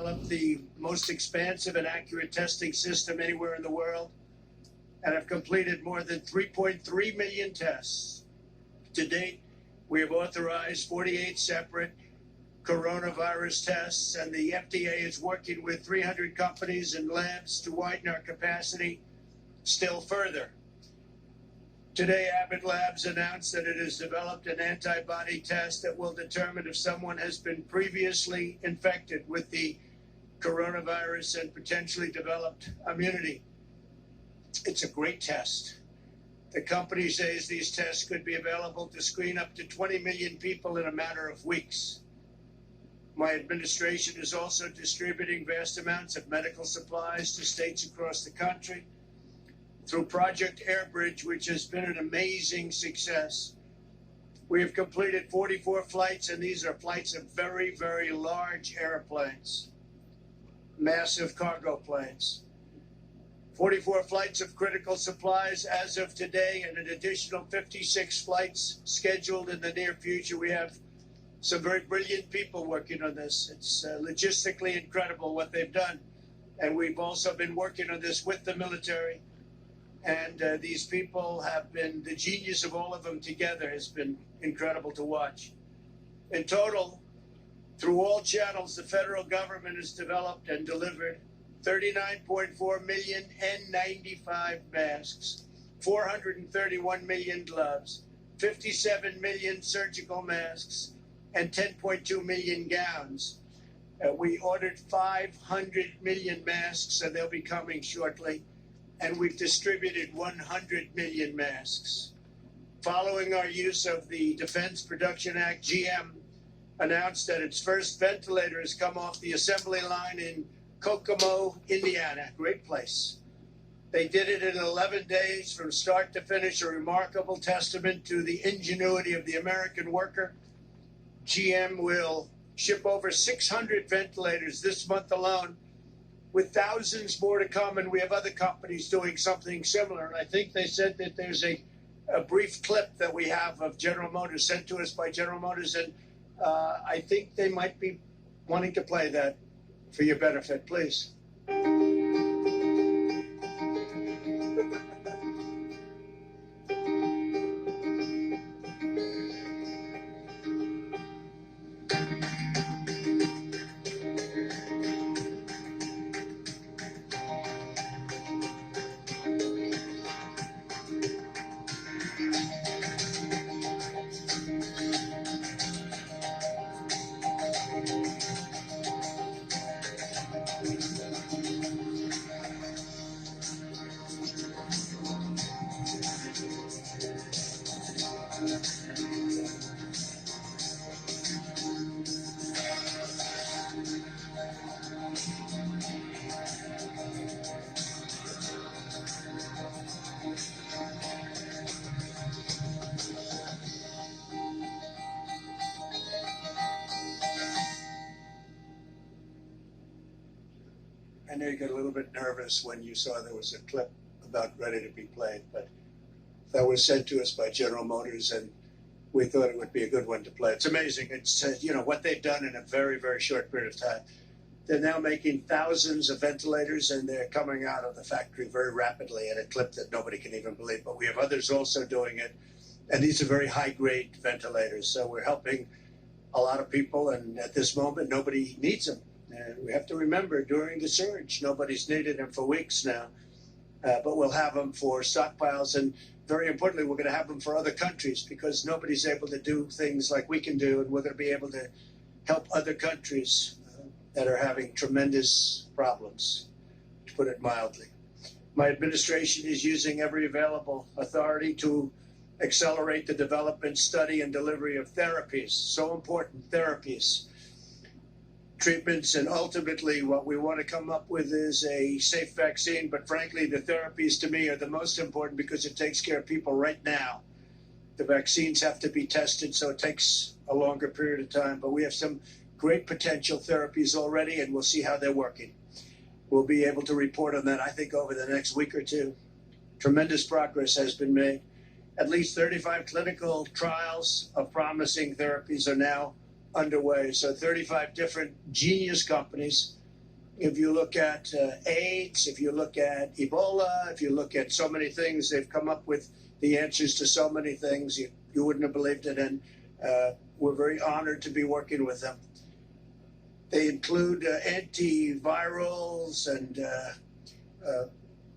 developed the most expansive and accurate testing system anywhere in the world and have completed more than 3.3 million tests. To date, we have authorized 48 separate coronavirus tests, and the FDA is working with 300 companies and labs to widen our capacity still further. Today, Abbott Labs announced that it has developed an antibody test that will determine if someone has been previously infected with the coronavirus and potentially developed immunity. It's a great test. The company says these tests could be available to screen up to 20 million people in a matter of weeks. My administration is also distributing vast amounts of medical supplies to states across the country through Project Airbridge, which has been an amazing success. We have completed 44 flights, and these are flights of very, very large airplanes, massive cargo planes. 44 flights of critical supplies as of today, and an additional 56 flights scheduled in the near future. We have some very brilliant people working on this. It's logistically incredible what they've done. And we've also been working on this with the military. And these people have been, the genius of all of them together has been incredible to watch. In total, through all channels, the federal government has developed and delivered 39.4 million N95 masks, 431 million gloves, 57 million surgical masks, and 10.2 million gowns. We ordered 500 million masks, and they'll be coming shortly. And we've distributed 100 million masks. Following our use of the Defense Production Act, GM announced that its first ventilator has come off the assembly line in Kokomo, Indiana. Great place. They did it in 11 days from start to finish, a remarkable testament to the ingenuity of the American worker. GM will ship over 600 ventilators this month alone, with thousands more to come, and we have other companies doing something similar. And I think they said that there's a brief clip that we have of General Motors sent to us by General Motors, and I think they might be wanting to play that for your benefit, please. I know you got a little bit nervous when you saw there was a clip about ready to be played, but that was sent to us by General Motors, and we thought it would be a good one to play. It's amazing. It's what they've done in a very, very short period of time. They're now making thousands of ventilators, and they're coming out of the factory very rapidly at a clip that nobody can even believe. But we have others also doing it, and these are very high-grade ventilators. So we're helping a lot of people, and at this moment, nobody needs them. And we have to remember, during the surge, nobody's needed them for weeks now. But we'll have them for stockpiles, and very importantly, we're going to have them for other countries, because nobody's able to do things like we can do, and we're going to be able to help other countries that are having tremendous problems, to put it mildly. My administration is using every available authority to accelerate the development, study, and delivery of therapies, so important therapies, treatments, and ultimately what we want to come up with is a safe vaccine. But frankly, the therapies to me are the most important, because it takes care of people right now. The vaccines have to be tested, so it takes a longer period of time. But we have some great potential therapies already, and we'll see how they're working. We'll be able to report on that, I think, over the next week or two. Tremendous progress has been made. At least 35 clinical trials of promising therapies are now underway. So 35 different genius companies If you look at AIDS, if you look at Ebola, if you look at so many things, they've come up with the answers to so many things. You wouldn't have believed it, and we're very honored to be working with them. They include antivirals and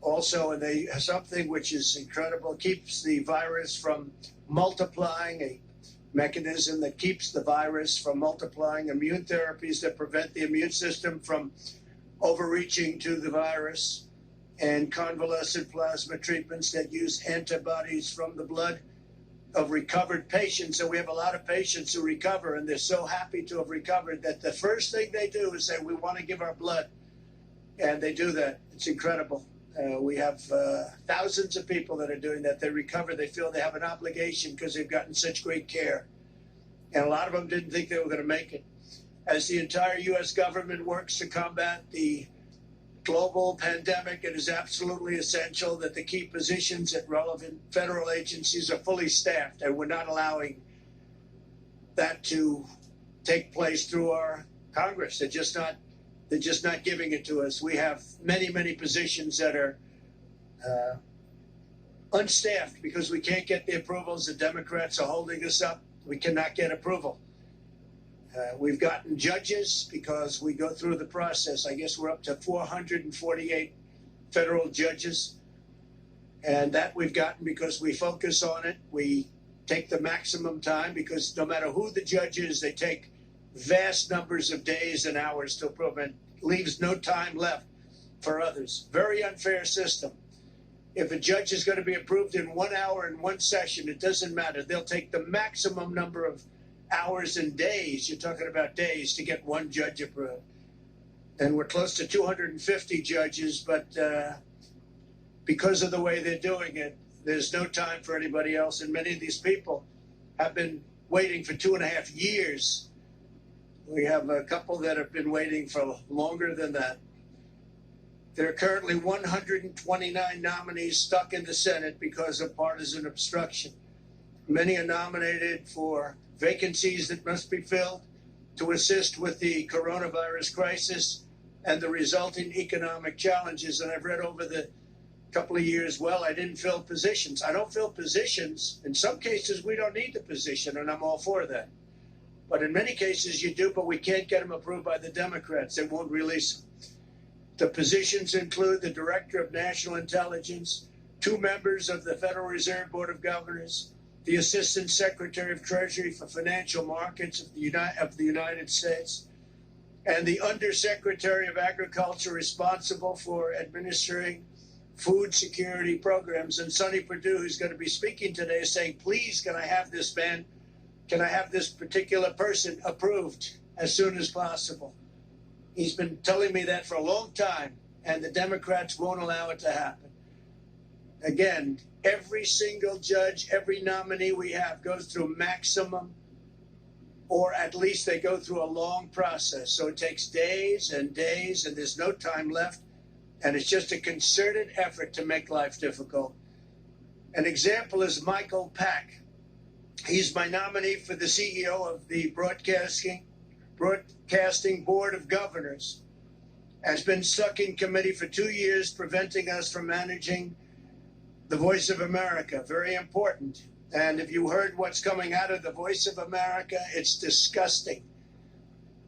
also, and they something which is incredible, keeps the virus from multiplying, a mechanism that keeps the virus from multiplying, immune therapies that prevent the immune system from overreaching to the virus, and convalescent plasma treatments that use antibodies from the blood of recovered patients. So we have a lot of patients who recover, and they're so happy to have recovered that the first thing they do is say, we want to give our blood. And they do that. It's incredible. We have thousands of people that are doing that. They recover. They feel they have an obligation because they've gotten such great care. And a lot of them didn't think they were going to make it. As the entire U.S. government works to combat the global pandemic, it is absolutely essential that the key positions at relevant federal agencies are fully staffed, and we're not allowing that to take place through our Congress. They're just not giving it to us. We have many, many positions that are unstaffed because we can't get the approvals. The Democrats are holding us up. We cannot get approval. We've gotten judges because we go through the process. I guess we're up to 448 federal judges. And that we've gotten because we focus on it. We take the maximum time because no matter who the judge is, they take vast numbers of days and hours to approve, and leaves no time left for others. Very unfair system. If a judge is going to be approved in 1 hour in one session, it doesn't matter. They'll take the maximum number of hours and days. You're talking about days to get one judge approved. And we're close to 250 judges, but because of the way they're doing it, there's no time for anybody else. And many of these people have been waiting for 2.5 years. We have a couple that have been waiting for longer than that. There are currently 129 nominees stuck in the Senate because of partisan obstruction. Many are nominated for vacancies that must be filled to assist with the coronavirus crisis and the resulting economic challenges. And I've read over the couple of years, well, I didn't fill positions. I don't fill positions. In some cases, we don't need the position, and I'm all for that. But in many cases, you do, but we can't get them approved by the Democrats. They won't release them. The positions include the Director of National Intelligence, 2 members of the Federal Reserve Board of Governors, the Assistant Secretary of Treasury for Financial Markets of the United States, and the Undersecretary of Agriculture responsible for administering food security programs. And Sonny Perdue, who's going to be speaking today, is saying, please, can I have this man? Can I have this particular person approved as soon as possible? He's been telling me that for a long time, and the Democrats won't allow it to happen. Again, every single judge, every nominee we have goes through maximum, or at least they go through a long process. So it takes days and days, and there's no time left. And it's just a concerted effort to make life difficult. An example is Michael Pack. He's my nominee for the CEO of the Broadcasting Board of Governors. Has been stuck in committee for 2 years, preventing us from managing the Voice of America. Very important. And if you heard what's coming out of the Voice of America, it's disgusting.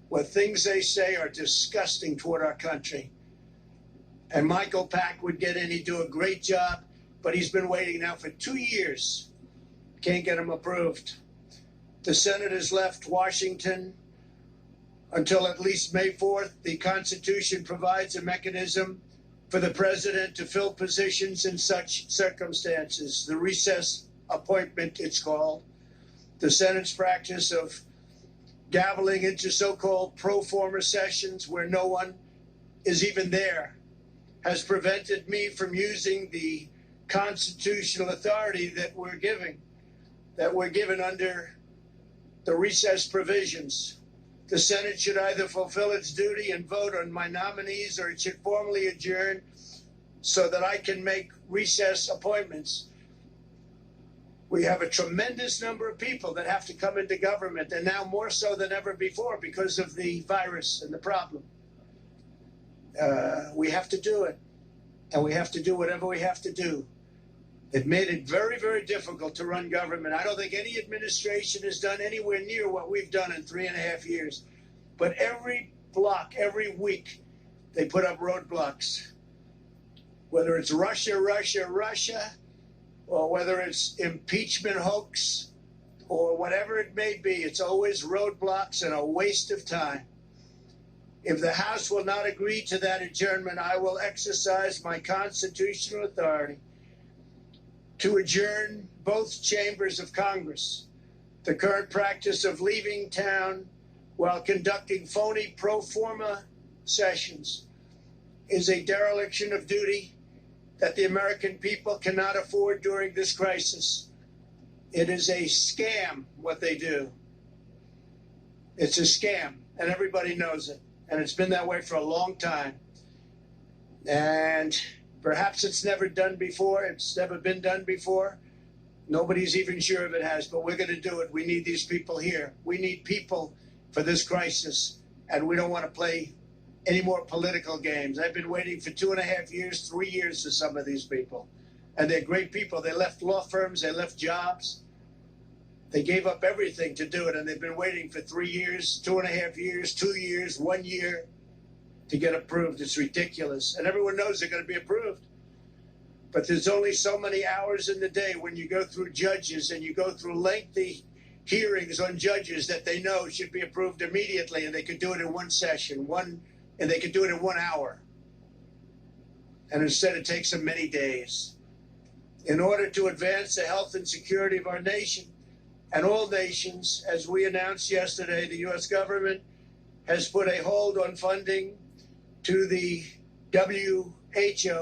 What things they say are disgusting toward our country. And Michael Pack would get in. He'd do a great job, but he's been waiting now for 2 years. Can't get him approved. The Senate has left Washington until at least May 4th. The Constitution provides a mechanism for the president to fill positions in such circumstances. The recess appointment, it's called. The Senate's practice of gaveling into so-called pro forma sessions where no one is even there has prevented me from using the constitutional authority that we're given under the recess provisions. The Senate should either fulfill its duty and vote on my nominees, or it should formally adjourn so that I can make recess appointments. We have a tremendous number of people that have to come into government, and now more so than ever before because of the virus and the problem. We have to do it, and we have to do whatever we have to do. It made it very, very difficult to run government. I don't think any administration has done anywhere near what we've done in 3.5 years. But every block, every week, they put up roadblocks. Whether it's Russia, or whether it's impeachment hoax, or whatever it may be, it's always roadblocks and a waste of time. If the House will not agree to that adjournment, I will exercise my constitutional authority to adjourn both chambers of Congress. The current practice of leaving town while conducting phony pro forma sessions is a dereliction of duty that the American people cannot afford during this crisis. It is a scam what they do. It's a scam, and everybody knows it. And it's been that way for a long time. And perhaps it's never done before. It's never been done before. Nobody's even sure if it has, but we're going to do it. We need these people here. We need people for this crisis, and we don't want to play any more political games. I've been waiting for 2.5 years, 3 years for some of these people, and they're great people. They left law firms, they left jobs. They gave up everything to do it, and they've been waiting for 3 years, 2.5 years, 2 years, 1 year to get approved. It's ridiculous. And everyone knows they're going to be approved. But there's only so many hours in the day when you go through judges and you go through lengthy hearings on judges that they know should be approved immediately, and they could do it in one session, and they could do it in 1 hour. And instead it takes them many days. In order to advance the health and security of our nation and all nations, as we announced yesterday, the U.S. government has put a hold on funding to the WHO,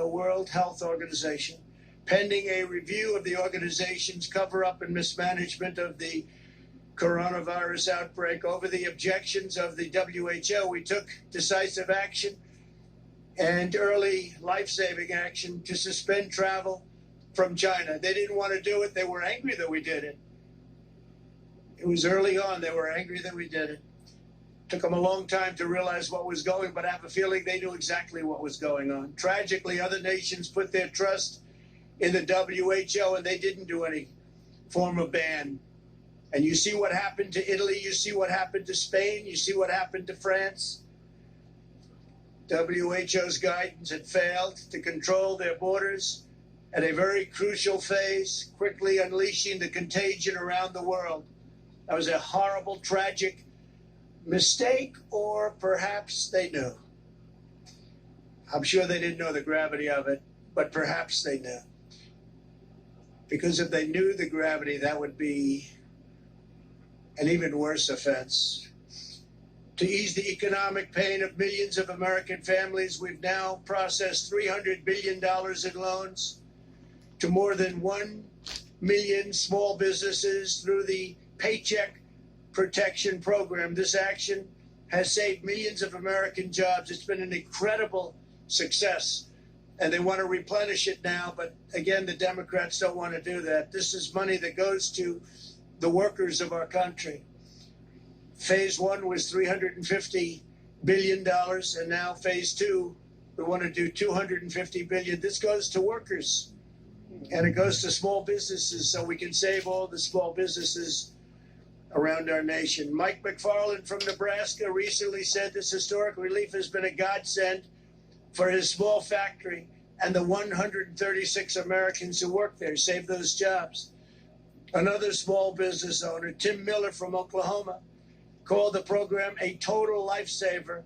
World Health Organization, pending a review of the organization's cover-up and mismanagement of the coronavirus outbreak. Over the objections of the WHO, we took decisive action and early life-saving action to suspend travel from China. They didn't want to do it. They were angry that we did it. It was early on. They were angry that we did it. Took them a long time to realize what was going, but I have a feeling they knew exactly what was going on. Tragically, other nations put their trust in the WHO, and they didn't do any form of ban. And you see what happened to Italy. You see what happened to Spain. You see what happened to France. WHO's guidance had failed to control their borders at a very crucial phase, quickly unleashing the contagion around the world. That was a horrible, tragic mistake, or perhaps they knew. I'm sure they didn't know the gravity of it, but perhaps they knew. Because if they knew the gravity, that would be an even worse offense. To ease the economic pain of millions of American families, we've now processed $300 billion in loans to more than 1 million small businesses through the Paycheck Protection Program. This action has saved millions of American jobs. It's been an incredible success, and they want to replenish it now. But again, the Democrats don't want to do that. This is money that goes to the workers of our country. Phase one was $350 billion, and now phase two, we want to do $250 billion. This goes to workers, and it goes to small businesses, so we can save all the small businesses around our nation. Mike McFarland from Nebraska recently said this historic relief has been a godsend for his small factory and the 136 Americans who work there. Save those jobs. Another small business owner, Tim Miller from Oklahoma, called the program a total lifesaver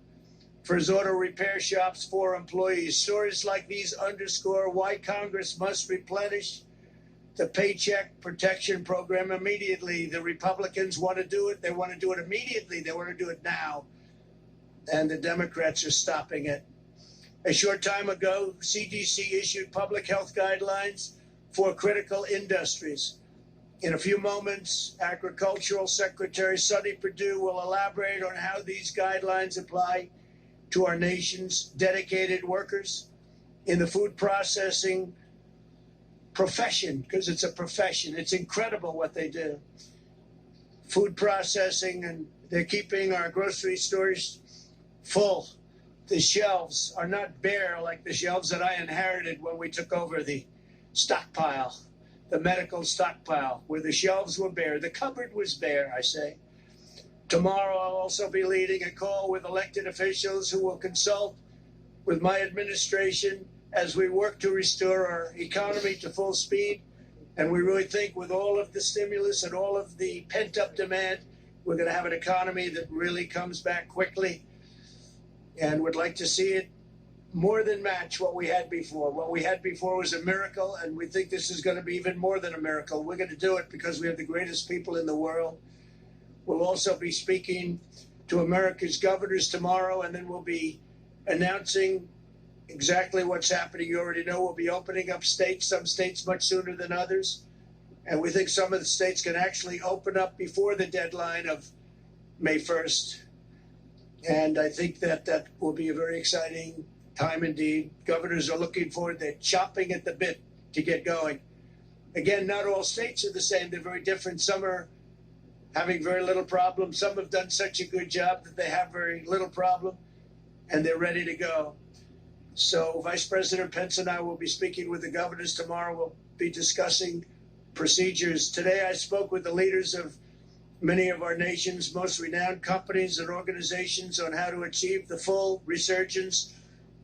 for his auto repair shop's 4 employees. Stories like these underscore why Congress must replenish the Paycheck Protection Program immediately. The Republicans want to do it. They want to do it immediately. They want to do it now. And the Democrats are stopping it. A short time ago, CDC issued public health guidelines for critical industries. In a few moments, Agricultural Secretary Sonny Perdue will elaborate on how these guidelines apply to our nation's dedicated workers in the food processing profession, because it's a profession. It's incredible what they do. Food processing, and they're keeping our grocery stores full the shelves are not bare like the shelves that I inherited when we took over the stockpile, the medical stockpile, where the shelves were bare. The cupboard was bare, I say. Tomorrow, I'll also be leading a call with elected officials who will consult with my administration as we work to restore our economy to full speed. And we really think with all of the stimulus and all of the pent-up demand, we're going to have an economy that really comes back quickly, and would like to see it more than match what we had before. What we had before was a miracle, and we think this is going to be even more than a miracle. We're going to do it because we have the greatest people in the world. We'll also be speaking to America's governors tomorrow, and then we'll be announcing exactly what's happening. You already know we'll be opening up states, some states much sooner than others. And we think some of the states can actually open up before the deadline of May 1st. And I think that that will be a very exciting time indeed. Governors are looking forward. They're chomping at the bit to get going. Again, not all states are the same. They're very different. Some are having very little problem. Some have done such a good job that they have very little problem, and they're ready to go. So Vice President Pence and I will be speaking with the governors tomorrow. We'll be discussing procedures. Today, I spoke with the leaders of many of our nation's most renowned companies and organizations on how to achieve the full resurgence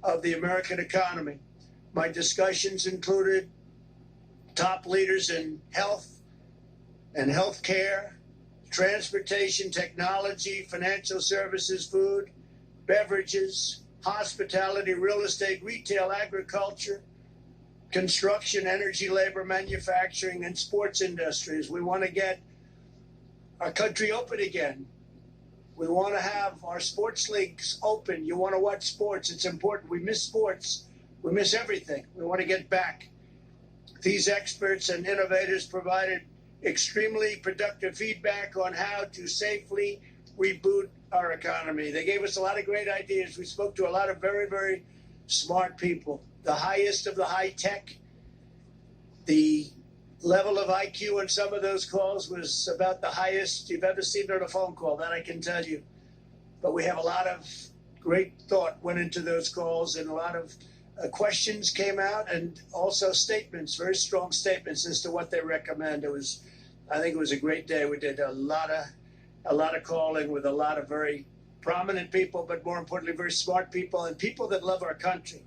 of the American economy. My discussions included top leaders in health and healthcare, transportation, technology, financial services, food, beverages, hospitality, real estate, retail, agriculture, construction, energy, labor, manufacturing, and sports industries. We want to get our country open again. We want to have our sports leagues open. You want to watch sports. It's important. We miss sports. We miss everything. We want to get back. These experts and innovators provided extremely productive feedback on how to safely reboot our economy. They gave us a lot of great ideas. We spoke to a lot of very, very smart people. The highest of the high tech. The level of IQ on some of those calls was about the highest you've ever seen on a phone call, that I can tell you. But we have a lot of great thought went into those calls, and a lot of questions came out, and also statements, very strong statements as to what they recommend. I think it was a great day. We did a lot of calling with a lot of very prominent people, but more importantly, very smart people and people that love our country.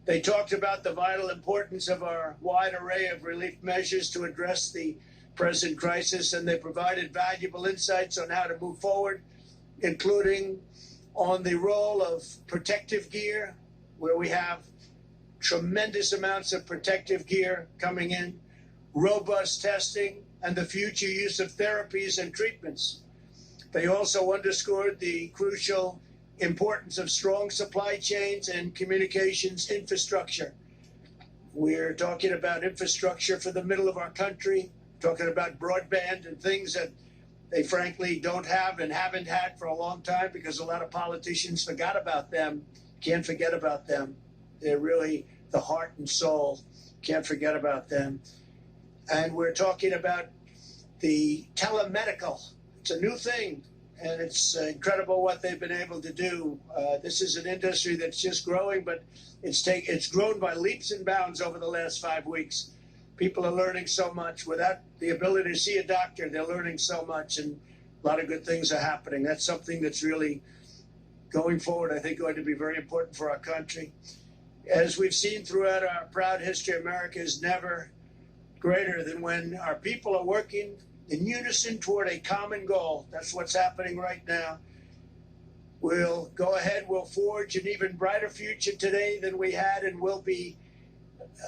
They talked about the vital importance of our wide array of relief measures to address the present crisis, and they provided valuable insights on how to move forward, including on the role of protective gear, where we have tremendous amounts of protective gear coming in, robust testing, and the future use of therapies and treatments. They also underscored the crucial importance of strong supply chains and communications infrastructure. We're talking about infrastructure for the middle of our country, talking about broadband and things that they frankly don't have and haven't had for a long time because a lot of politicians forgot about them. Can't forget about them. They're really the heart and soul. Can't forget about them. And we're talking about the telemedical. It's a new thing, and it's incredible what they've been able to do. This is an industry that's just growing, but it's grown by leaps and bounds over the last 5 weeks. People are learning so much. Without the ability to see a doctor, they're learning so much, and a lot of good things are happening. That's something that's really going forward, I think, going to be very important for our country. As we've seen throughout our proud history, America is never greater than when our people are working in unison toward a common goal. That's what's happening right now. We'll go ahead, we'll forge an even brighter future today than we had, and we'll be,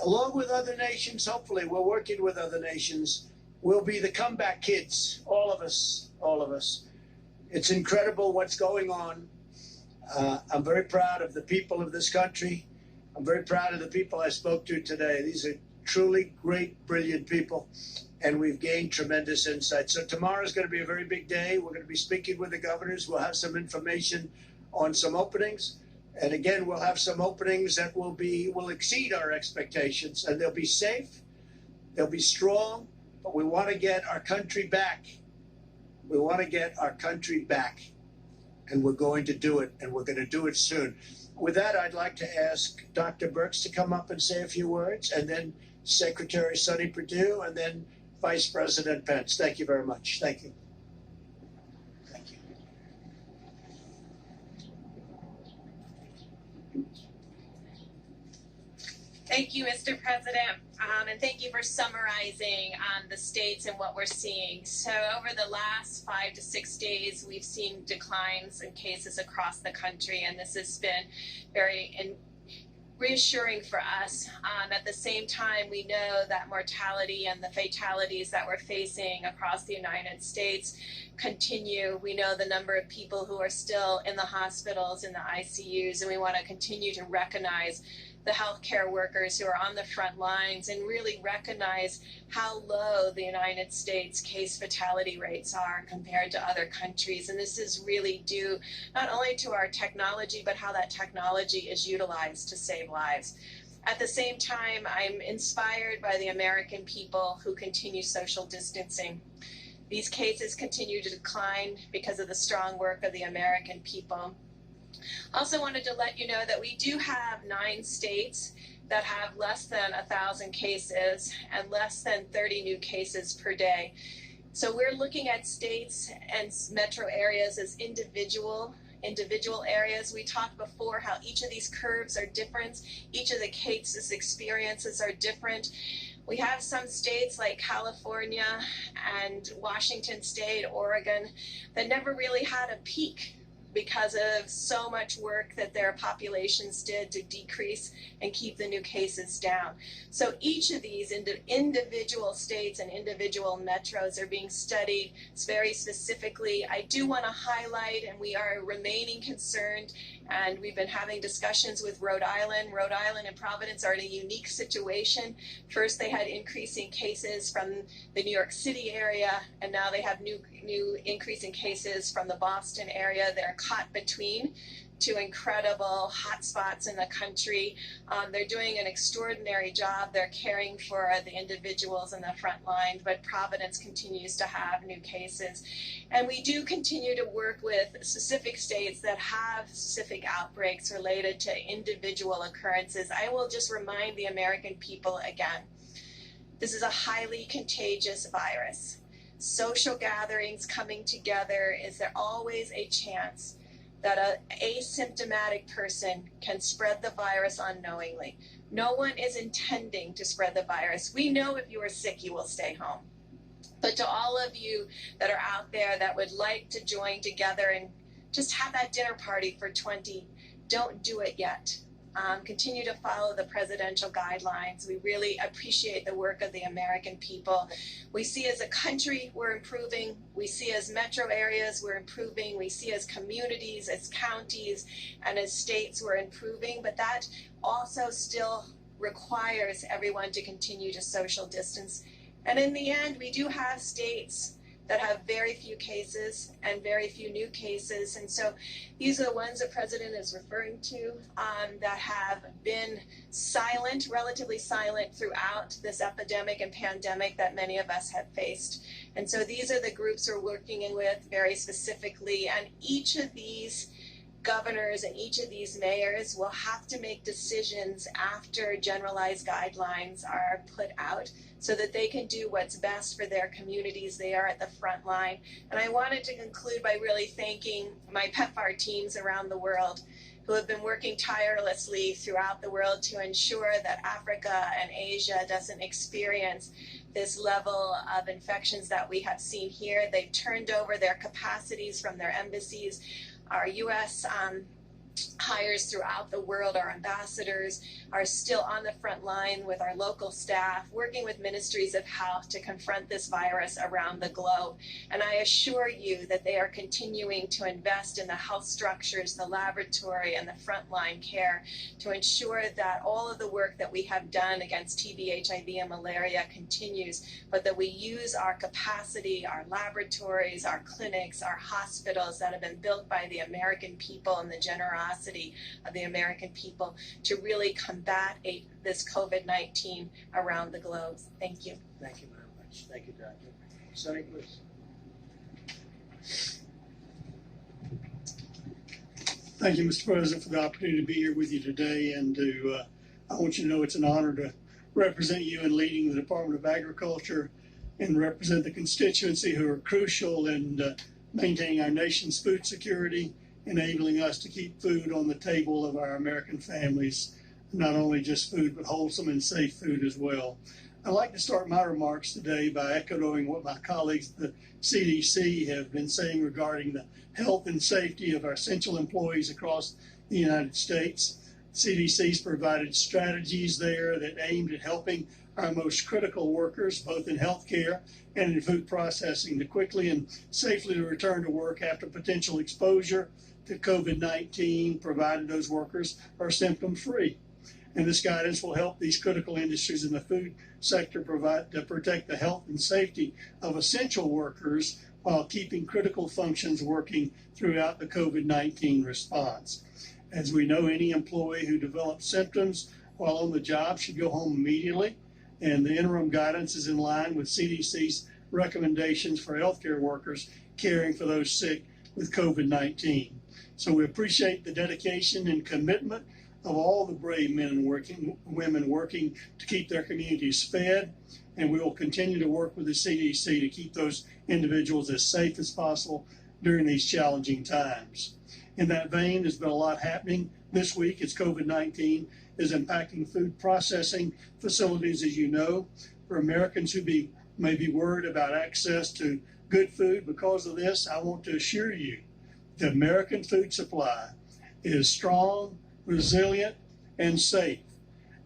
along with other nations, hopefully, we're working with other nations, we'll be the comeback kids, all of us, all of us. It's incredible what's going on. I'm very proud of the people of this country. I'm very proud of the people I spoke to today. These are truly great, brilliant people, and we've gained tremendous insight. So tomorrow's going to be a very big day. We're going to be speaking with the governors. We'll have some information on some openings. And again, we'll have some openings that will exceed our expectations, and they'll be safe, they'll be strong, but we want to get our country back. We want to get our country back, and we're going to do it, and we're going to do it soon. with that, I'd like to ask Dr. Birx to come up and say a few words, and then Secretary Sonny Perdue, and then Vice President Pence. Thank you very much. Thank you. Thank you. Thank you, Mr. President, and thank you for summarizing the states and what we're seeing. So over the last 5 to 6 days, we've seen declines in cases across the country, and this has been very reassuring for us. At the same time, we know that mortality and the fatalities that we're facing across the United States continue. We know the number of people who are still in the hospitals, in the ICUs, and we want to continue to recognize the healthcare workers who are on the front lines and really recognize how low the United States case fatality rates are compared to other countries. And this is really due not only to our technology, but how that technology is utilized to save lives. At the same time, I'm inspired by the American people who continue social distancing. These cases continue to decline because of the strong work of the American people. Also wanted to let you know that we do have 9 states that have less than 1,000 cases and less than 30 new cases per day. So we're looking at states and metro areas as individual areas. We talked before how each of these curves are different. Each of the cases experiences are different. We have some states like California and Washington State, Oregon, that never really had a peak because of so much work that their populations did to decrease and keep the new cases down. So each of these individual states and individual metros are being studied very specifically. I do want to highlight, and we are remaining concerned, and we've been having discussions with Rhode Island. Rhode Island and Providence are in a unique situation. First, they had increasing cases from the New York City area, and now they have new increasing cases from the Boston area. They're caught between 2 incredible hotspots in the country. They're doing an extraordinary job. They're caring for the individuals in the front line, but Providence continues to have new cases. And we do continue to work with specific states that have specific outbreaks related to individual occurrences. I will just remind the American people again, this is a highly contagious virus. Social gatherings coming together, is there always a chance that an asymptomatic person can spread the virus unknowingly? No one is intending to spread the virus. We know if you are sick, you will stay home. But to all of you that are out there that would like to join together and just have that dinner party for 20, don't do it yet. Continue to follow the presidential guidelines. We really appreciate the work of the American people. We see as a country we're improving. We see as metro areas we're improving. We see as communities, as counties, and as states we're improving. But that also still requires everyone to continue to social distance. And in the end, we do have states that have very few cases and very few new cases. And so these are the ones the president is referring to that have been silent, relatively silent throughout this epidemic and pandemic that many of us have faced. And so these are the groups we're working in with very specifically. And each of these governors and each of these mayors will have to make decisions after generalized guidelines are put out so that they can do what's best for their communities. They are at the front line. And I wanted to conclude by really thanking my PEPFAR teams around the world who have been working tirelessly throughout the world to ensure that Africa and Asia doesn't experience this level of infections that we have seen here. They've turned over their capacities from their embassies. Our U.S. hires throughout the world, our ambassadors, are still on the front line with our local staff, working with ministries of health to confront this virus around the globe. And I assure you that they are continuing to invest in the health structures, the laboratory, and the frontline care to ensure that all of the work that we have done against TB, HIV, and malaria continues, but that we use our capacity, our laboratories, our clinics, our hospitals that have been built by the American people and the generosity of the American people to really combat this COVID-19 around the globe. Thank you. Thank you very much. Thank you, Doctor. Sonny, please. Thank you, Mr. President, for the opportunity to be here with you today. And I want you to know it's an honor to represent you in leading the Department of Agriculture and represent the constituency who are crucial in maintaining our nation's food security, enabling us to keep food on the table of our American families, not only just food, but wholesome and safe food as well. I'd like to start my remarks today by echoing what my colleagues at the CDC have been saying regarding the health and safety of our essential employees across the United States. CDC's provided strategies there that aimed at helping our most critical workers, both in healthcare and in food processing, to quickly and safely return to work after potential exposure to COVID-19, provided those workers are symptom-free. And this guidance will help these critical industries in the food sector protect the health and safety of essential workers while keeping critical functions working throughout the COVID-19 response. As we know, any employee who develops symptoms while on the job should go home immediately, and the interim guidance is in line with CDC's recommendations for healthcare workers caring for those sick with COVID-19. So we appreciate the dedication and commitment of all the brave men and women working to keep their communities fed, and we will continue to work with the CDC to keep those individuals as safe as possible during these challenging times. In that vein, there's been a lot happening this week as COVID-19 is impacting food processing facilities, as you know. For Americans who may be worried about access to good food because of this, I want to assure you the American food supply is strong, resilient, and safe.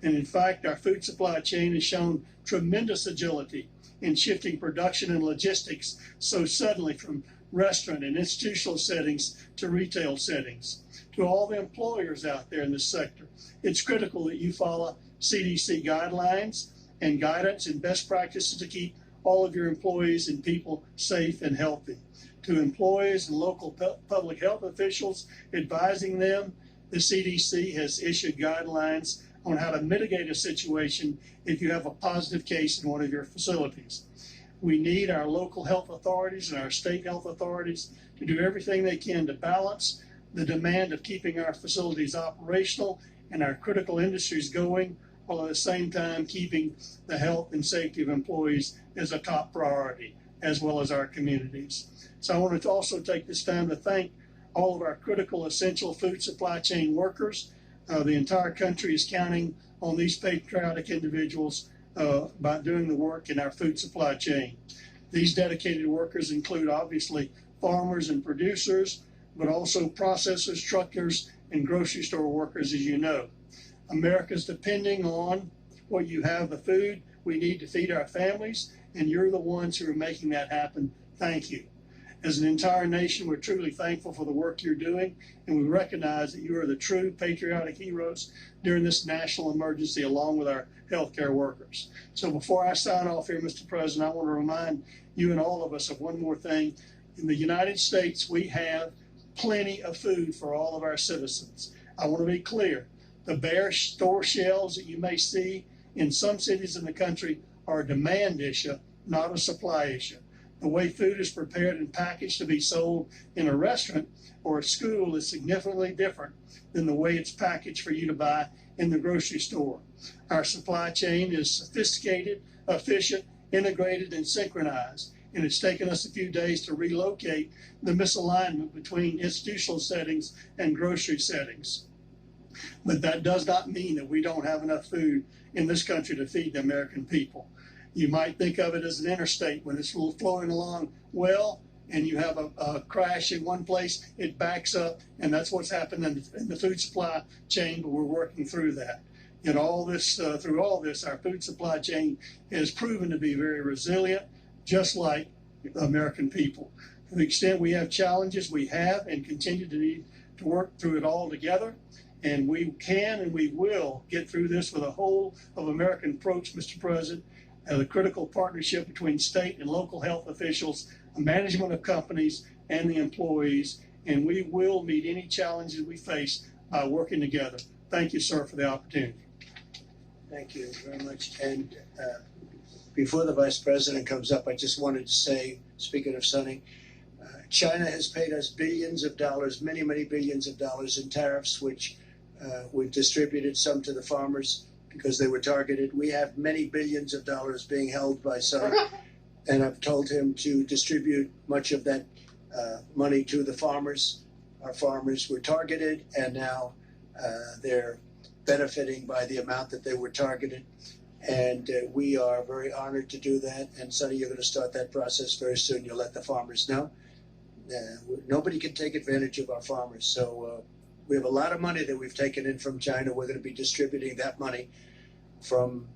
And in fact, our food supply chain has shown tremendous agility in shifting production and logistics so suddenly from restaurant and institutional settings to retail settings. To all the employers out there in this sector, it's critical that you follow CDC guidelines and guidance and best practices to keep all of your employees and people safe and healthy. To employees and local public health officials advising them, the CDC has issued guidelines on how to mitigate a situation if you have a positive case in one of your facilities. We need our local health authorities and our state health authorities to do everything they can to balance the demand of keeping our facilities operational and our critical industries going, while at the same time keeping the health and safety of employees as a top priority, as well as our communities. So I want to also take this time to thank all of our critical essential food supply chain workers. The entire country is counting on these patriotic individuals by doing the work in our food supply chain. These dedicated workers include obviously farmers and producers, but also processors, truckers, and grocery store workers, as you know. America's depending on what you have, the food we need to feed our families, and you're the ones who are making that happen. Thank you. As an entire nation, we're truly thankful for the work you're doing, and we recognize that you are the true patriotic heroes during this national emergency, along with our healthcare workers. So before I sign off here, Mr. President, I want to remind you and all of us of one more thing. In the United States, we have plenty of food for all of our citizens. I want to be clear. The bare store shelves that you may see in some cities in the country are a demand issue, not a supply issue. The way food is prepared and packaged to be sold in a restaurant or a school is significantly different than the way it's packaged for you to buy in the grocery store. Our supply chain is sophisticated, efficient, integrated, and synchronized, and it's taken us a few days to relocate the misalignment between institutional settings and grocery settings. But that does not mean that we don't have enough food in this country to feed the American people. You might think of it as an interstate when it's flowing along well, and you have a crash in one place, it backs up, and that's what's happened in the food supply chain, but we're working through that. And all this, through all this, our food supply chain has proven to be very resilient, just like the American people. To the extent we have challenges, we have and continue to need to work through it all together. And we can and we will get through this with a whole of American approach, Mr. President, and a critical partnership between state and local health officials, the management of companies, and the employees. And we will meet any challenges we face by working together. Thank you, sir, for the opportunity. Thank you very much. And before the Vice President comes up, I just wanted to say, speaking of Sonny, China has paid us billions of dollars, many, many billions of dollars in tariffs, which we've distributed some to the farmers because they were targeted. We have many billions of dollars being held by Sonny, and I've told him to distribute much of that money to the farmers. Our farmers were targeted, and now they're benefiting by the amount that they were targeted. And we are very honored to do that. And Sonny, you're going to start that process very soon. You'll let the farmers know. Nobody can take advantage of our farmers. So we have a lot of money that we've taken in from China. We're going to be distributing that money from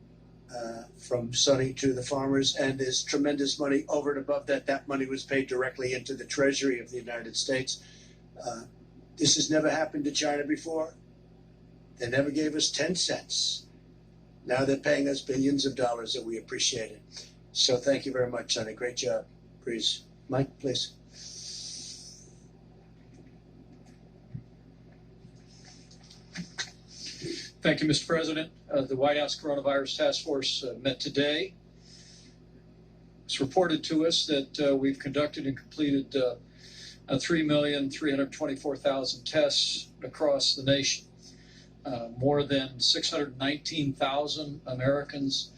Sonny to the farmers. And there's tremendous money over and above that. That money was paid directly into the Treasury of the United States. This has never happened to China before. They never gave us 10 cents. Now they're paying us billions of dollars, and we appreciate it. So thank you very much, Sonny. Great job. Please. Mike, please. Thank you, Mr. President. The White House Coronavirus Task Force met today. It's reported to us that we've conducted and completed 3,324,000 tests across the nation. More than 619,000 Americans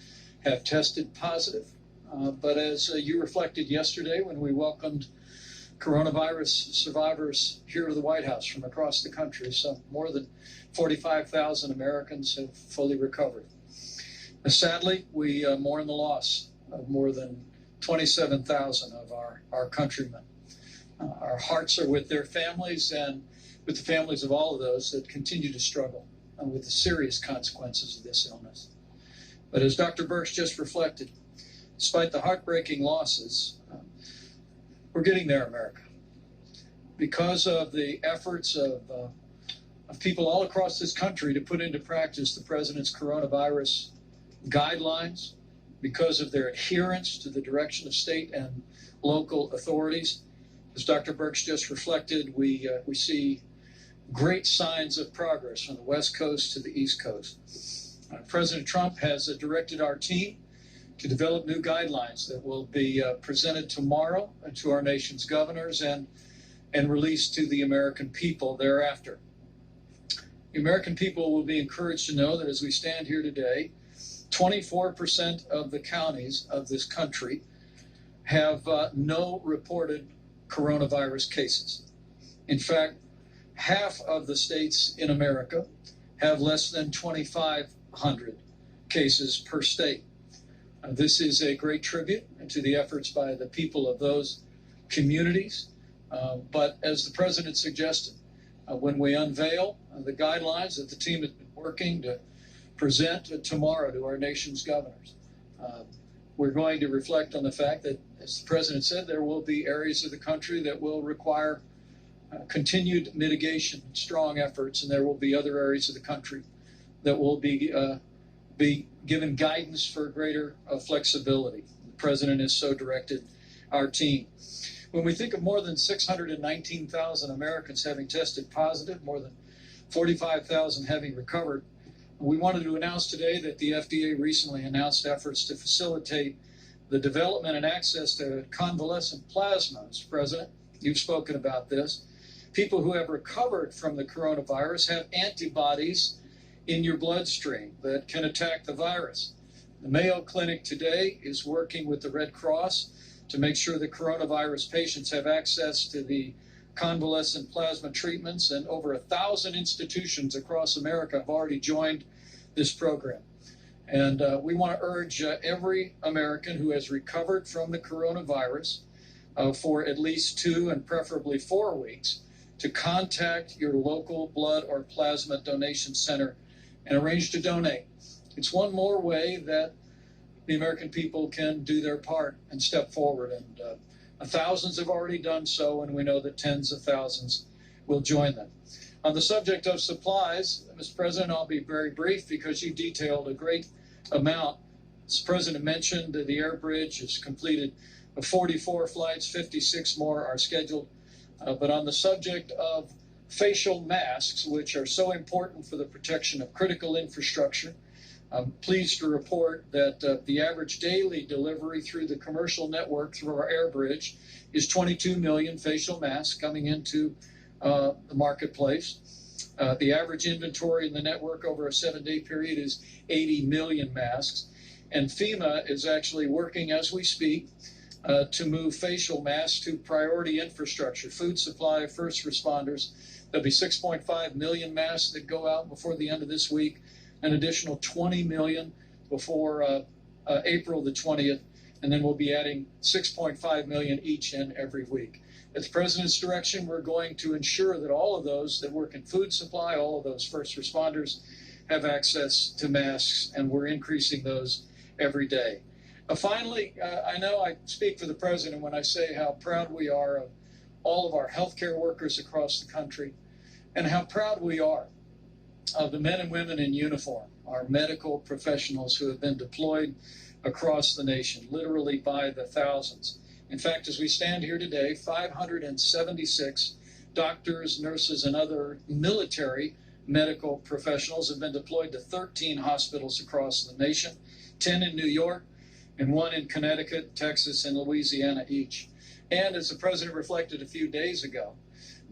have tested positive. But as you reflected yesterday when we welcomed coronavirus survivors here to the White House from across the country, so more than 45,000 Americans have fully recovered. Sadly, we mourn the loss of more than 27,000 of our countrymen. Our hearts are with their families and with the families of all of those that continue to struggle with the serious consequences of this illness. But as Dr. Birx just reflected, despite the heartbreaking losses, we're getting there, America. Because of the efforts of people all across this country to put into practice the President's coronavirus guidelines, because of their adherence to the direction of state and local authorities, as Dr. Birx just reflected, we see great signs of progress from the West Coast to the East Coast. President Trump has directed our team to develop new guidelines that will be presented tomorrow to our nation's governors and released to the American people thereafter. The American people will be encouraged to know that as we stand here today, 24% of the counties of this country have no reported coronavirus cases. In fact, half of the states in America have less than 2,500 cases per state. This is a great tribute to the efforts by the people of those communities. But as the President suggested, when we unveil the guidelines that the team has been working to present tomorrow to our nation's governors, we're going to reflect on the fact that, as the President said, there will be areas of the country that will require continued mitigation, strong efforts, and there will be other areas of the country that will be given guidance for greater flexibility. The President has so directed our team. When we think of more than 619,000 Americans having tested positive, more than 45,000 having recovered, we wanted to announce today that the FDA recently announced efforts to facilitate the development and access to convalescent plasma. Mr. President, you've spoken about this. People who have recovered from the coronavirus have antibodies in your bloodstream that can attack the virus. The Mayo Clinic today is working with the Red Cross to make sure that coronavirus patients have access to the convalescent plasma treatments, and over 1,000 institutions across America have already joined this program. And we want to urge every American who has recovered from the coronavirus for at least 2 and preferably 4 weeks to contact your local blood or plasma donation center and arrange to donate. It's one more way that the American people can do their part and step forward. And thousands have already done so, and we know that tens of thousands will join them. On the subject of supplies, Mr. President, I'll be very brief because you detailed a great amount. As the President mentioned, the air bridge has completed 44 flights, 56 more are scheduled. But on the subject of facial masks, which are so important for the protection of critical infrastructure, I'm pleased to report that the average daily delivery through the commercial network through our air bridge is 22 million facial masks coming into the marketplace. The average inventory in the network over a 7-day period is 80 million masks. And FEMA is actually working as we speak to move facial masks to priority infrastructure, food supply, first responders. There'll be 6.5 million masks that go out before the end of this week, an additional 20 million before April the 20th, and then we'll be adding 6.5 million each and every week. At the President's direction, we're going to ensure that all of those that work in food supply, all of those first responders, have access to masks, and we're increasing those every day. Finally, I know I speak for the President when I say how proud we are of all of our healthcare workers across the country, and how proud we are of the men and women in uniform, our medical professionals who have been deployed across the nation, literally by the thousands. In fact, as we stand here today, 576 doctors, nurses, and other military medical professionals have been deployed to 13 hospitals across the nation, 10 in New York, and 1 in Connecticut, Texas, and Louisiana each. And as the President reflected a few days ago,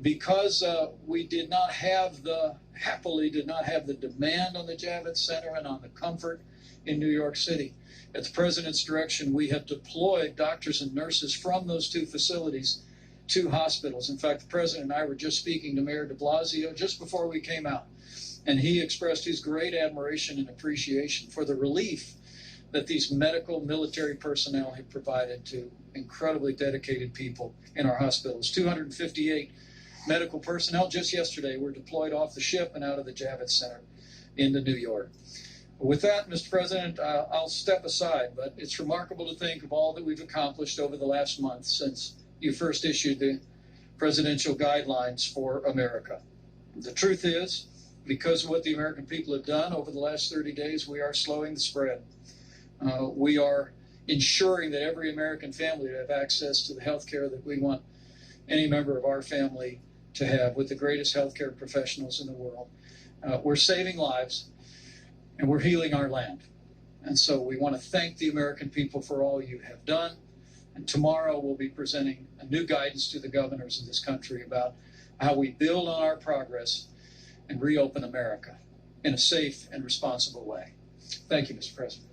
because we happily did not have the demand on the Javits Center and on the comfort in New York City, at the President's direction, we have deployed doctors and nurses from those 2 facilities to hospitals. In fact, the President and I were just speaking to Mayor de Blasio just before we came out, and he expressed his great admiration and appreciation for the relief that these medical military personnel have provided to incredibly dedicated people in our hospitals. 258 medical personnel just yesterday were deployed off the ship and out of the Javits Center into New York. With that, Mr. President, I'll step aside, but it's remarkable to think of all that we've accomplished over the last month since you first issued the presidential guidelines for America. The truth is, because of what the American people have done over the last 30 days, we are slowing the spread. We are ensuring that every American family have access to the health care that we want any member of our family to have with the greatest healthcare professionals in the world. We're saving lives, and we're healing our land. And so we want to thank the American people for all you have done. And tomorrow we'll be presenting a new guidance to the governors of this country about how we build on our progress and reopen America in a safe and responsible way. Thank you, Mr. President.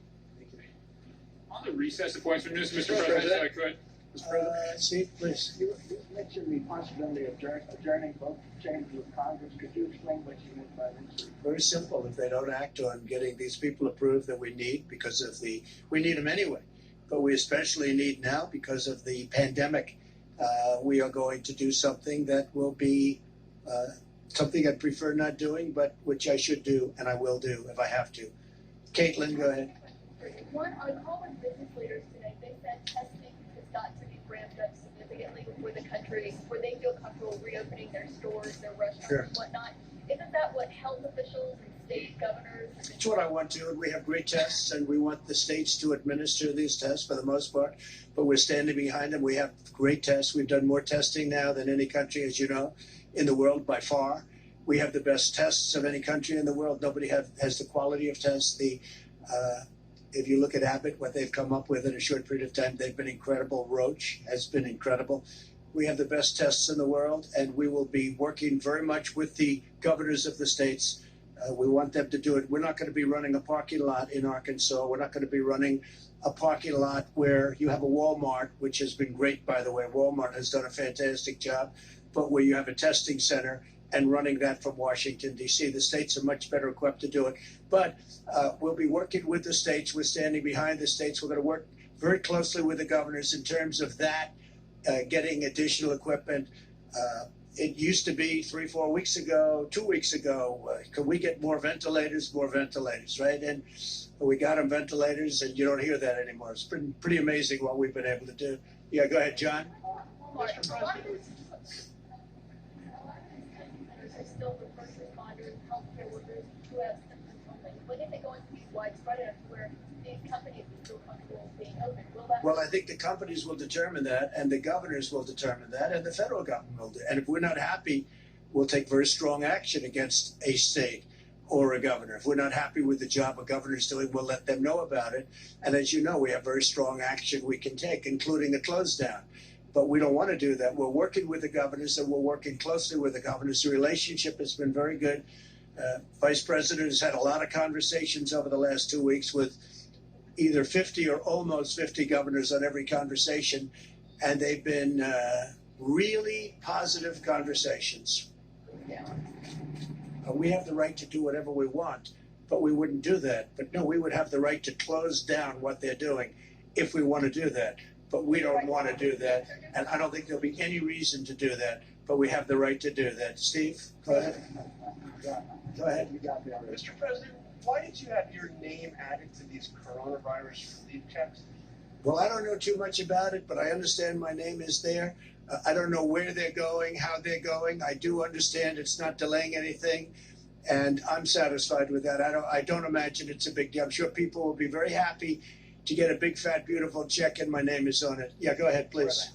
On the recess appointments, Mr. President, if I could. Mr. President. Steve, please. You mentioned the possibility of adjourning both chambers of Congress. Could you explain what you meant by this? Very simple. If they don't act on getting these people approved that we need because of we need them anyway, but we especially need now because of the pandemic. We are going to do something that will be something I'd prefer not doing, but which I should do and I will do if I have to. Caitlin, go ahead. One, on call with business leaders today, they said testing has got to be ramped up significantly before the country, where they feel comfortable reopening their stores, their restaurants, Sure. and whatnot. Isn't that what health officials and state governors? It's what I want to. We have great tests, and we want the states to administer these tests for the most part, but we're standing behind them. We have great tests. We've done more testing now than any country, as you know, in the world by far. We have the best tests of any country in the world. Nobody has the quality of tests. If you look at Abbott, what they've come up with in a short period of time, they've been incredible. Roche has been incredible. We have the best tests in the world, and we will be working very much with the governors of the states. We want them to do it. We're not going to be running a parking lot in Arkansas. We're not going to be running a parking lot where you have a Walmart, which has been great, by the way. Walmart has done a fantastic job, but where you have a testing center and running that from Washington, D.C. The states are much better equipped to do it. But we'll be working with the states. We're standing behind the states. We're going to work very closely with the governors in terms of that, getting additional equipment. It used to be 3-4 weeks ago, 2 weeks ago, could we get more ventilators? More ventilators, right? And we got them ventilators, and you don't hear that anymore. It's pretty amazing what we've been able to do. Yeah, go ahead, John. Mr. President. Are still the first responders, healthcare workers who have symptoms only. When is it going to be widespread enough where these companies will feel comfortable being open? Well, I think the companies will determine that, and the governors will determine that, and the federal government will do. And if we're not happy, we'll take very strong action against a state. or a governor. If we're not happy with the job a governor's doing, we'll let them know about it. And as you know, we have very strong action we can take, including a close down. But we don't want to do that. We're working with the governors, and we're working closely with the governors. The relationship has been very good. Vice President has had a lot of conversations over the last 2 weeks with either 50 or almost 50 governors on every conversation, and they've been really positive conversations. We have the right to do whatever we want, but we wouldn't do that. But no, we would have the right to close down what they're doing if we want to do that. But we don't want to do that, and I don't think there'll be any reason to do that, but we have the right to do that. Steve, go ahead. Go ahead. You got the other. Mr. President, why did you have your name added to these coronavirus relief checks? Well, I don't know too much about it, but I understand my name is there. I don't know where they're going, how they're going. I do understand it's not delaying anything, and I'm satisfied with that. I don't imagine it's a big deal. I'm sure people will be very happy to get a big, fat, beautiful check, and my name is on it. Yeah, go ahead, please.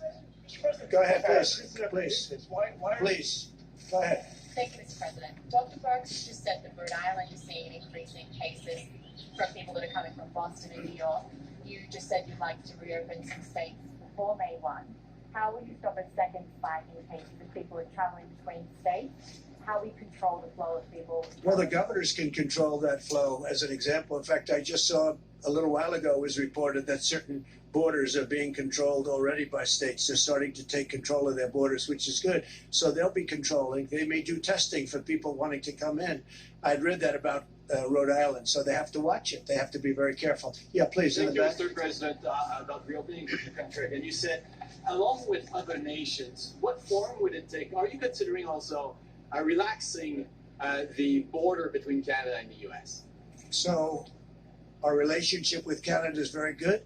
Mr. President, Go ahead, please. this is a Please. business. Why are Please, go ahead. Thank you, Mr. President. Dr. Burks just said that Rhode Island is seeing an increase in cases from people that are coming from Boston and New York. You just said you'd like to reopen some states before May 1. How will you stop a second spike in cases if people are traveling between states? How will you control the flow of people? Well, the governors can control that flow. As an example, in fact, I just saw a little while ago it was reported that certain borders are being controlled already by states. They're starting to take control of their borders, which is good. So they'll be controlling. They may do testing for people wanting to come in. I'd read that about Rhode Island, so they have to watch it. They have to be very careful. Yeah, please, in Thank the you, back. Mr. President, about reopening the country. And you said, along with other nations, what form would it take? Are you considering also relaxing the border between Canada and the U.S.? So our relationship with Canada is very good.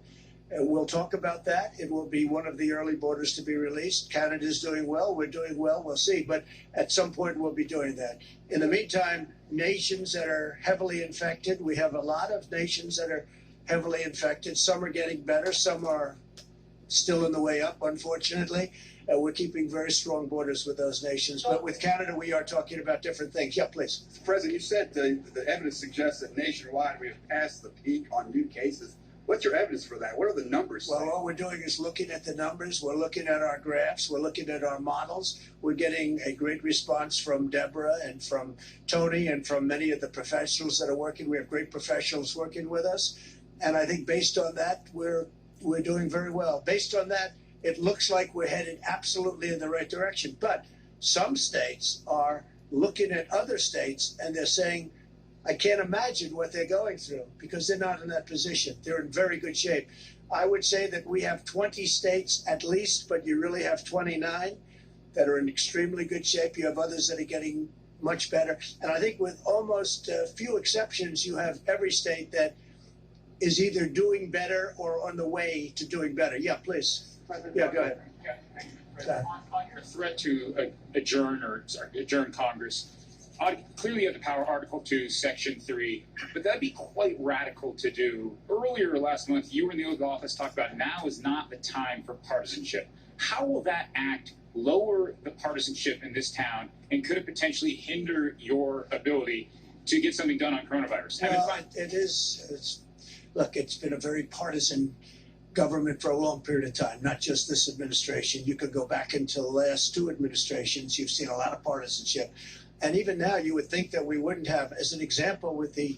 We'll talk about that. It will be one of the early borders to be released. Canada is doing well. We're doing well. We'll see. But at some point, we'll be doing that. In the meantime, nations that are heavily infected, we have a lot of nations that are heavily infected. Some are getting better. Some are still in the way up, unfortunately. We're keeping very strong borders with those nations. But with Canada, we are talking about different things. Yeah, please. Mr. President, you said the evidence suggests that nationwide we have passed the peak on new cases. What's your evidence for that? What are the numbers? Well, all we're doing is looking at the numbers. We're looking at our graphs. We're looking at our models. We're getting a great response from Deborah and from Tony and from many of the professionals that are working. We have great professionals working with us. And I think based on that, we're doing very well. Based on that, it looks like we're headed absolutely in the right direction. But some states are looking at other states and they're saying, I can't imagine what they're going through because they're not in that position. They're in very good shape. I would say that we have 20 states at least, but you really have 29 that are in extremely good shape. You have others that are getting much better. And I think with almost few exceptions, you have every state that is either doing better or on the way to doing better. Yeah, please. Yeah, go ahead. Yeah, thank you, President. On your threat to adjourn Congress, clearly you have the power, Article 2, Section 3, but that'd be quite radical to do. Earlier last month, you were in the oath of office talked about now is not the time for partisanship. How will that act lower the partisanship in this town, and could it potentially hinder your ability to get something done on coronavirus? Well, look, it's been a very partisan government for a long period of time, not just this administration. You could go back into the last two administrations. You've seen a lot of partisanship. And even now, you would think that we wouldn't have, as an example, with the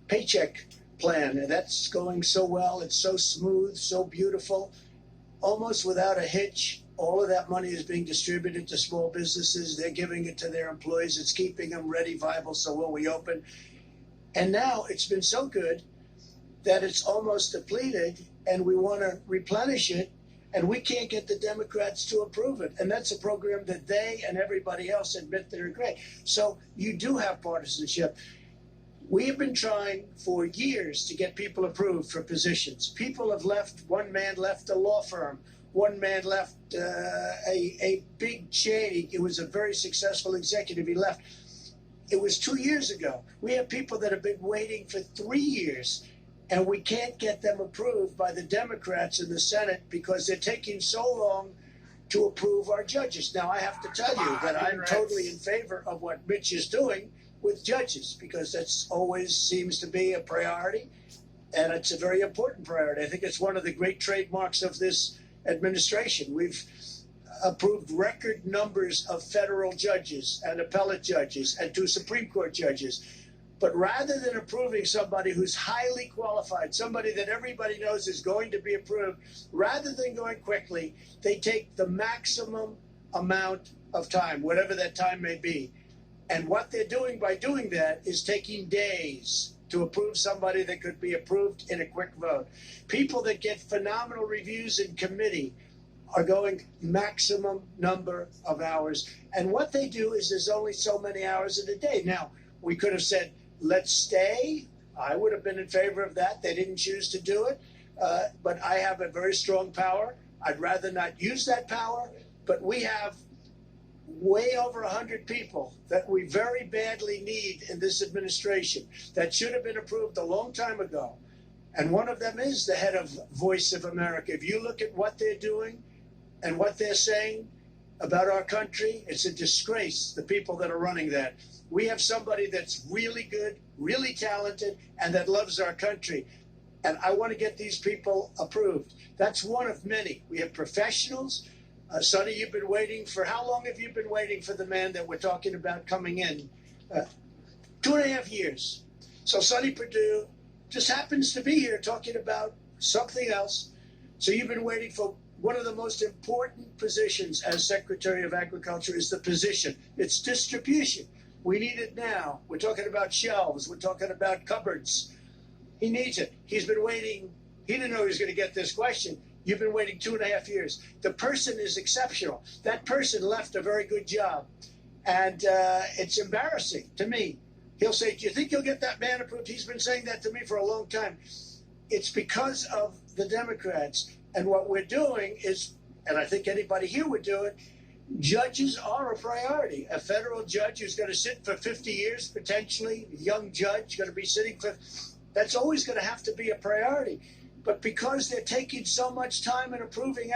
paycheck plan, and that's going so well. It's so smooth, so beautiful, almost without a hitch. All of that money is being distributed to small businesses. They're giving it to their employees. It's keeping them ready, viable, so when we open. And now it's been so good that it's almost depleted, and we want to replenish it. And we can't get the Democrats to approve it. And that's a program that they and everybody else admit that are great. So you do have partisanship. We have been trying for years to get people approved for positions. People have left. One man left a law firm. One man left a big chain. It was a very successful executive. He left. It was 2 years ago. We have people that have been waiting for 3 years. And we can't get them approved by the Democrats in the Senate because they're taking so long to approve our judges. Now, I have to tell you that I'm totally in favor of what Mitch is doing. with judges, because that's always seems to be a priority, and it's a very important priority. I think it's one of the great trademarks of this administration. We've approved record numbers of federal judges and appellate judges and 2 Supreme Court judges. But rather than approving somebody who's highly qualified, somebody that everybody knows is going to be approved, rather than going quickly, they take the maximum amount of time, whatever that time may be. And what they're doing by doing that is taking days to approve somebody that could be approved in a quick vote. People that get phenomenal reviews in committee are going maximum number of hours. And what they do is there's only so many hours in a day. Now, we could have said, let's stay. I would have been in favor of that. They didn't choose to do it. But I have a very strong power. I'd rather not use that power. But we have way over 100 people that we very badly need in this administration that should have been approved a long time ago. And one of them is the head of Voice of America. If you look at what they're doing and what they're saying about our country, it's a disgrace, the people that are running that. We have somebody that's really good, really talented, and that loves our country. And I want to get these people approved. That's one of many. We have professionals. Sonny, you've been waiting for, how long have you been waiting for the man that we're talking about coming in? 2.5 years. So Sonny Perdue just happens to be here talking about something else. So you've been waiting for one of the most important positions as Secretary of Agriculture is the position. It's distribution. We need it now. We're talking about shelves. We're talking about cupboards. He needs it. He's been waiting. He didn't know he was going to get this question. You've been waiting 2.5 years. The person is exceptional. That person left a very good job. And it's embarrassing to me. He'll say, do you think you'll get that man approved? He's been saying that to me for a long time. It's because of the Democrats. And what we're doing is, and I think anybody here would do it, judges are a priority. A federal judge who's going to sit for 50 years, potentially, a young judge going to be sitting for, that's always going to have to be a priority. But because they're taking so much time in approving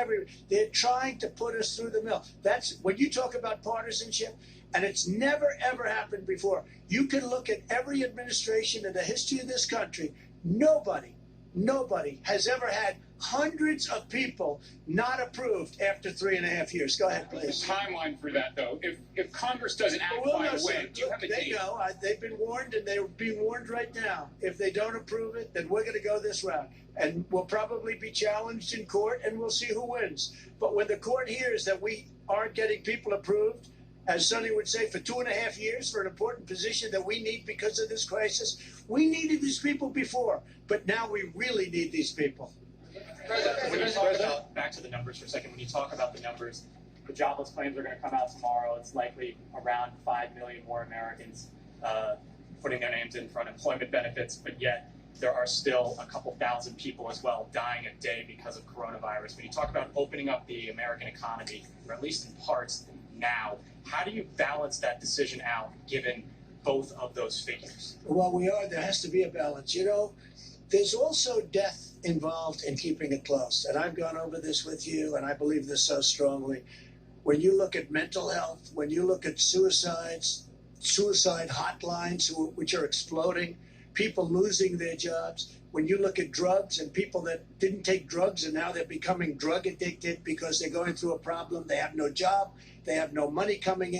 they're trying to put us through the mill. That's when you talk about partisanship, and it's never, ever happened before. You can look at every administration in the history of this country. Nobody has ever had hundreds of people not approved after 3.5 years. Go ahead, please. The timeline for that, though, if Congress doesn't act by a way, do you have a date? They know. They've been warned, and they're being warned right now. If they don't approve it, then we're going to go this route. And we'll probably be challenged in court, and we'll see who wins. But when the court hears that we aren't getting people approved, as Sonny would say, for 2.5 years for an important position that we need because of this crisis, we needed these people before, but now we really need these people. When you talk about, back to the numbers for a second, when you talk about the numbers, the jobless claims are going to come out tomorrow. It's likely around 5 million more Americans putting their names in for unemployment benefits, but yet there are still a couple thousand people as well dying a day because of coronavirus. When you talk about opening up the American economy, or at least in parts now, how do you balance that decision out given both of those figures? Well, there has to be a balance. You know, there's also death involved in keeping it close. And I've gone over this with you, and I believe this so strongly. When you look at mental health, when you look at suicides, suicide hotlines, which are exploding, people losing their jobs, when you look at drugs and people that didn't take drugs and now they're becoming drug addicted because they're going through a problem, they have no job, they have no money coming in.